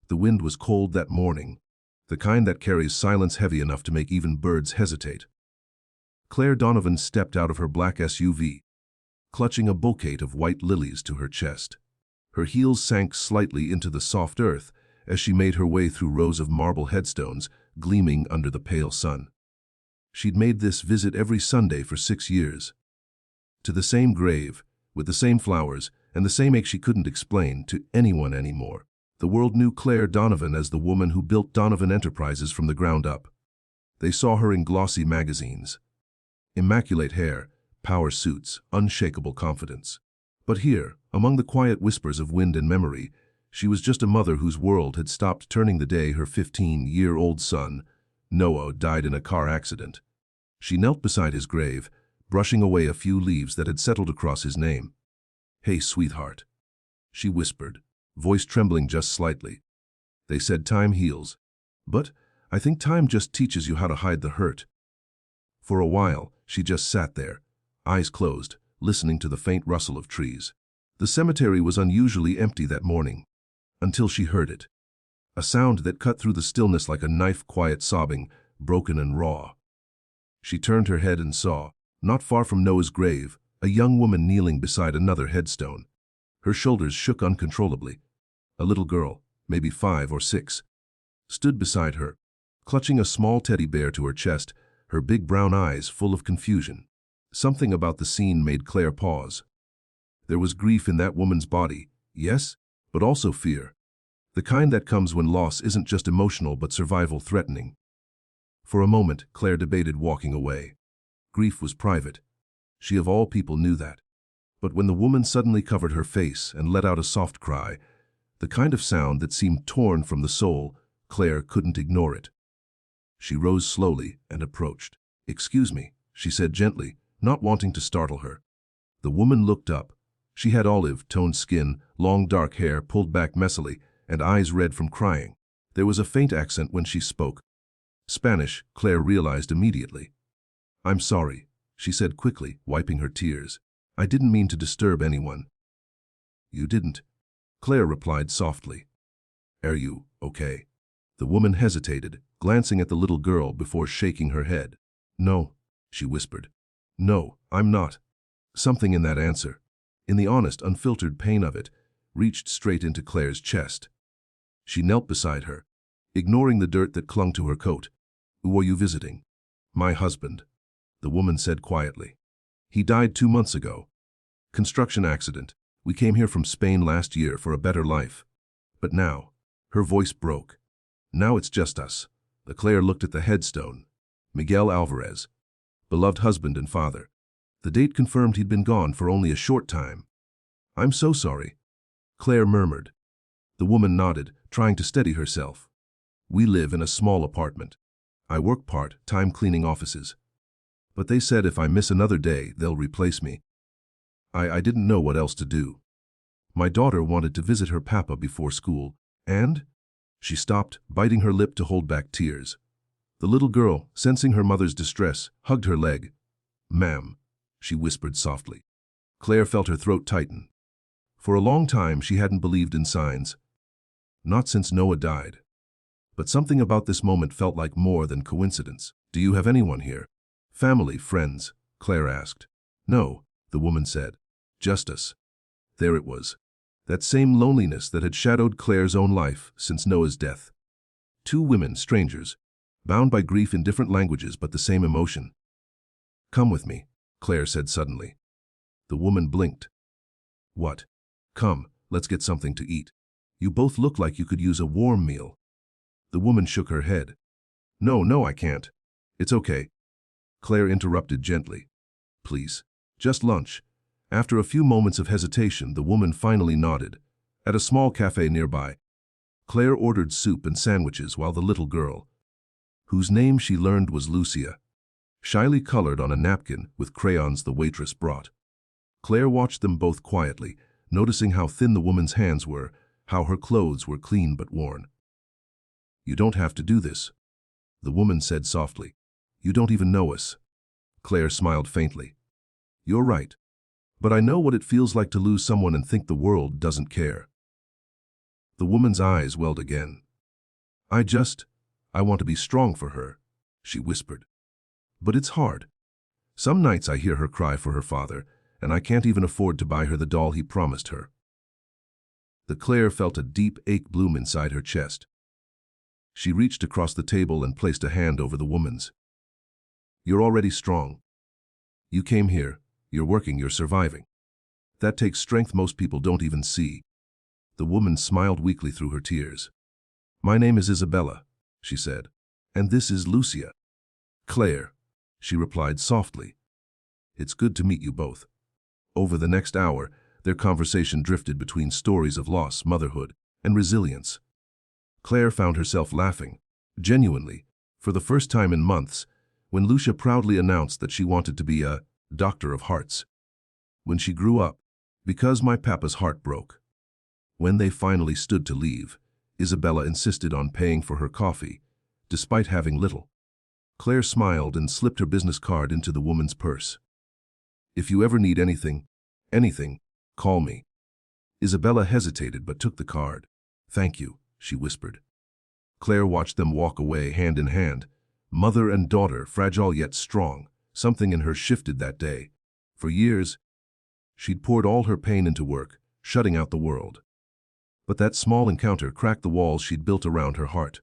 The wind was cold that morning, the kind that carries silence heavy enough to make even birds hesitate. Claire Donovan stepped out of her black SUV, clutching a bouquet of white lilies to her chest. Her heels sank slightly into the soft earth as she made her way through rows of marble headstones gleaming under the pale sun. She'd made this visit every Sunday for 6 years. To the same grave, with the same flowers, and the same ache she couldn't explain to anyone anymore. The world knew Claire Donovan as the woman who built Donovan Enterprises from the ground up. They saw her in glossy magazines. Immaculate hair, power suits, unshakable confidence. But here, among the quiet whispers of wind and memory, she was just a mother whose world had stopped turning the day her 15-year-old son, Noah, died in a car accident. She knelt beside his grave, brushing away a few leaves that had settled across his name. "Hey, sweetheart," she whispered, voice trembling just slightly. "They said time heals, but I think time just teaches you how to hide the hurt." For a while, she just sat there, eyes closed, listening to the faint rustle of trees. The cemetery was unusually empty that morning, until she heard it. A sound that cut through the stillness like a knife, quiet sobbing, broken and raw. She turned her head and saw, not far from Noah's grave, a young woman kneeling beside another headstone. Her shoulders shook uncontrollably. A little girl, maybe 5 or 6, stood beside her, clutching a small teddy bear to her chest, her big brown eyes full of confusion. Something about the scene made Claire pause. There was grief in that woman's body, yes, but also fear. The kind that comes when loss isn't just emotional but survival-threatening. For a moment, Claire debated walking away. Grief was private. She of all people knew that. But when the woman suddenly covered her face and let out a soft cry, the kind of sound that seemed torn from the soul, Claire couldn't ignore it. She rose slowly and approached. "Excuse me," she said gently, not wanting to startle her. The woman looked up. She had olive-toned skin, long dark hair pulled back messily, and eyes red from crying. There was a faint accent when she spoke. Spanish, Claire realized immediately. "I'm sorry," she said quickly, wiping her tears. "I didn't mean to disturb anyone." "You didn't," Claire replied softly. "Are you okay?" The woman hesitated, glancing at the little girl before shaking her head. "No," she whispered. "No, I'm not." Something in that answer, in the honest, unfiltered pain of it, reached straight into Claire's chest. She knelt beside her, ignoring the dirt that clung to her coat. "Who are you visiting?" "My husband," the woman said quietly. "He died 2 months ago. Construction accident. We came here from Spain last year for a better life. But now," her voice broke, "now it's just us." Claire looked at the headstone. Miguel Alvarez, beloved husband and father. The date confirmed he'd been gone for only a short time. "I'm so sorry," Claire murmured. The woman nodded, trying to steady herself. "We live in a small apartment. I work part-time cleaning offices. But they said if I miss another day, they'll replace me. I didn't know what else to do. My daughter wanted to visit her papa before school, and—" She stopped, biting her lip to hold back tears. The little girl, sensing her mother's distress, hugged her leg. "Ma'am," she whispered softly. Claire felt her throat tighten. For a long time, she hadn't believed in signs. Not since Noah died. But something about this moment felt like more than coincidence. "Do you have anyone here? Family, friends?" Claire asked. "No," the woman said. "Just us." There it was. That same loneliness that had shadowed Claire's own life since Noah's death. 2 women, strangers, bound by grief in different languages but the same emotion. "Come with me," Claire said suddenly. The woman blinked. "What?" "Come, let's get something to eat. You both look like you could use a warm meal." The woman shook her head. No, I can't. It's okay." Claire interrupted gently. "Please, just lunch." After a few moments of hesitation, the woman finally nodded. At a small cafe nearby, Claire ordered soup and sandwiches while the little girl, whose name she learned was Lucia, shyly colored on a napkin with crayons the waitress brought. Claire watched them both quietly, noticing how thin the woman's hands were, how her clothes were clean but worn. "You don't have to do this," the woman said softly. "You don't even know us." Claire smiled faintly. "You're right. But I know what it feels like to lose someone and think the world doesn't care." The woman's eyes welled again. I want to be strong for her," she whispered. "But it's hard. Some nights I hear her cry for her father, and I can't even afford to buy her the doll he promised her." Claire felt a deep ache bloom inside her chest. She reached across the table and placed a hand over the woman's. "You're already strong. You came here, you're working, you're surviving. That takes strength most people don't even see." The woman smiled weakly through her tears. "My name is Isabella," she said, "and this is Lucia." "Claire," she replied softly. "It's good to meet you both." Over the next hour, their conversation drifted between stories of loss, motherhood, and resilience. Claire found herself laughing, genuinely, for the first time in months, when Lucia proudly announced that she wanted to be a doctor of hearts. "When she grew up, because my papa's heart broke." When they finally stood to leave, Isabella insisted on paying for her coffee, despite having little. Claire smiled and slipped her business card into the woman's purse. "If you ever need anything, call me." Isabella hesitated but took the card. "Thank you," she whispered. Claire watched them walk away hand in hand, mother and daughter, fragile yet strong. Something in her shifted that day. For years, she'd poured all her pain into work, shutting out the world. But that small encounter cracked the walls she'd built around her heart.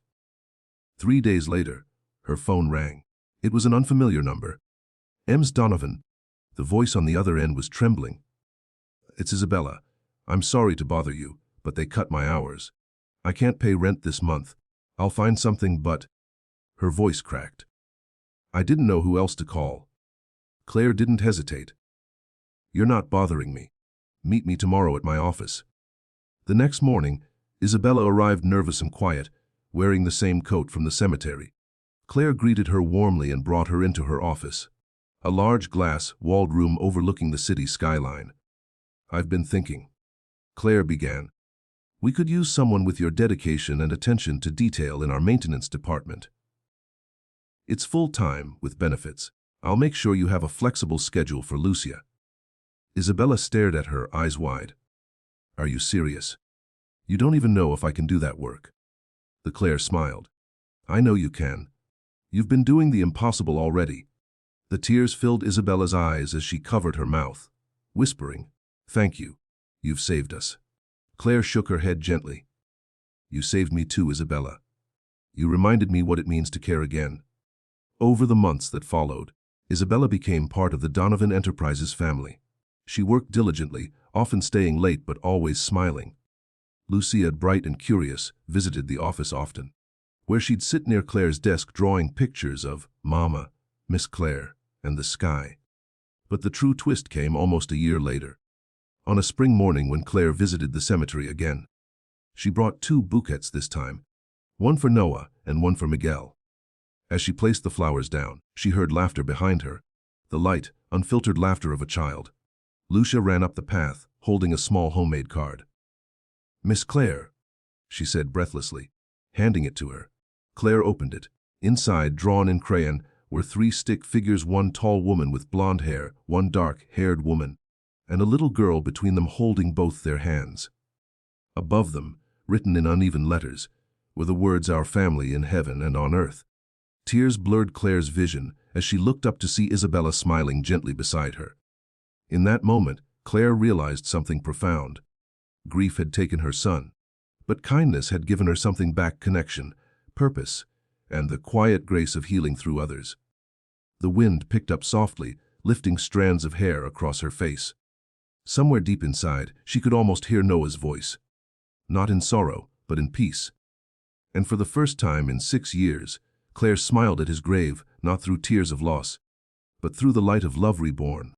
3 days later, her phone rang. It was an unfamiliar number. "Ms. Donovan." The voice on the other end was trembling. "It's Isabella. I'm sorry to bother you, but they cut my hours. I can't pay rent this month. I'll find something, but—" Her voice cracked. "I didn't know who else to call." Claire didn't hesitate. "You're not bothering me. Meet me tomorrow at my office." The next morning, Isabella arrived nervous and quiet, wearing the same coat from the cemetery. Claire greeted her warmly and brought her into her office, a large glass-walled room overlooking the city skyline. "I've been thinking," Claire began. "We could use someone with your dedication and attention to detail in our maintenance department. It's full-time, with benefits. I'll make sure you have a flexible schedule for Lucia." Isabella stared at her, eyes wide. "Are you serious? You don't even know if I can do that work." Claire smiled. "I know you can. You've been doing the impossible already." The tears filled Isabella's eyes as she covered her mouth, whispering, "Thank you. You've saved us." Claire shook her head gently. "You saved me too, Isabella. You reminded me what it means to care again." Over the months that followed, Isabella became part of the Donovan Enterprises family. She worked diligently, often staying late but always smiling. Lucia, bright and curious, visited the office often, where she'd sit near Claire's desk drawing pictures of Mama, Miss Claire, and the sky. But the true twist came almost a year later. On a spring morning when Claire visited the cemetery again. She brought 2 bouquets this time, one for Noah and one for Miguel. As she placed the flowers down, she heard laughter behind her, the light, unfiltered laughter of a child. Lucia ran up the path, holding a small homemade card. "Miss Claire," she said breathlessly, handing it to her. Claire opened it. Inside, drawn in crayon, were 3 stick figures, one tall woman with blonde hair, one dark-haired woman, and a little girl between them holding both their hands. Above them, written in uneven letters, were the words, "Our family in heaven and on earth." Tears blurred Claire's vision as she looked up to see Isabella smiling gently beside her. In that moment, Claire realized something profound. Grief had taken her son, but kindness had given her something back: connection, purpose, and the quiet grace of healing through others. The wind picked up softly, lifting strands of hair across her face. Somewhere deep inside, she could almost hear Noah's voice. Not in sorrow, but in peace. And for the first time in 6 years, Claire smiled at his grave, not through tears of loss, but through the light of love reborn.